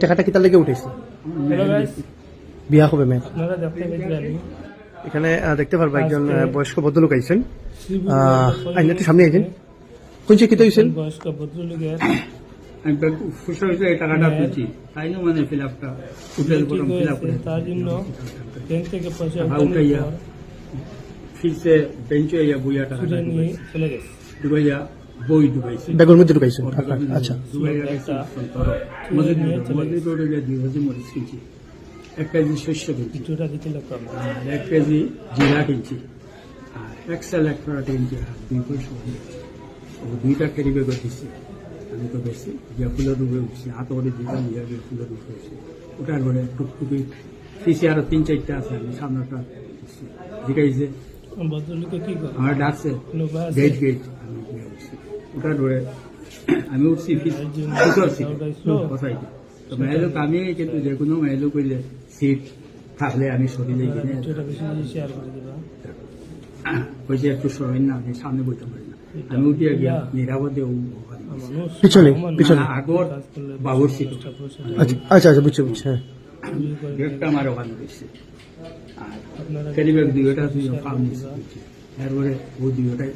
টাকাটা কি তার লেগে উঠেছে? হ্যালো গাইস, বিয়া হবে মেয়ের। আপনারা দেখতে পেয়েছেন এখানে দেখতে পারবো একজন বয়স্ক ভদ্রলোক আইছেন। শ্রীপুর একটু সামনে আইছেন। কোন শিক্ষিত হয়েছেন? বয়স্ক ভদ্রলোকের খুশি হয়েছে এই টাকাটা পেয়েছি তাই না, মানে ফিল আপটা হোটেল ঠিক ফিল আপ হয়েছে, তার জন্য ব্যাংক থেকে পয়সা টাকা উঠানোর উঠাইয়া পর ফিরছে বেঞ্চে ইয়া বইয়া টাকাটা ছুটে নিয়ে চলে গেছে। ডুবাইয়া বই ডুবাইছে ব্যাগের মধ্যে ঢুকাইছেন আপনার? আচ্ছা, ডুবাইয়া গেছে মজুরি রোডে 2 কেজি মরিচ কিনছি, 1 কেজি শস্য কিনছি, কিছুটা দিতে লাগতো আমরা। 1 কেজি জিরা কিনছি, আর এক্সেল 1 প্যাকেট কিনছি, আর 2 পয়সা কিনছি। ও 2টা ক্যারি ব্যাগ দিচ্ছি, আমি তো বেশি গিয়া ফুলের ডুবে উঠছি, হাত করে দিলাম গিয়া ফুলের ডুবে উঠছি। ওটার ঘরে টুকটুকি পিছিয়ে আরো 3-4টা আছে, আমি সামনেটা জিগাইছে ভদ্রলোকে কি করে আমার ডাকছে কোনো ভাই আছে? গেট গেট, আমি গিয়া উঠছি। ওটার ঘরে আমি উঠছি উঠছি বসাইতে, তো মেয়েলোক আমি কিন্তু যে কোনো মেয়েলোক কইলে সিট থাকলে আমি শরীরে কিনে ভিডিওটা বেশি বেশি শেয়ার করে দিবা। ওই যে একটু সরেন না, আমি সামনে বইতে পারি না, আমি উঠিয়া গিয়া নিরাপদে মানুষ পিছনে, সমান পিছনে। আগর কাজ করলে বাবুর ছিল দশটা পয়সা আচ্ছা আচ্ছা আচ্ছা, বুঝছি বুঝছি। হ্যাঁ, চুরি করে ব্যাগটা আমার ওখানে রয়েছে, আর আপনারা ক্যারি ব্যাগ 2টা পাওয়া নিচ্ছি, এরপরে ও 2টাই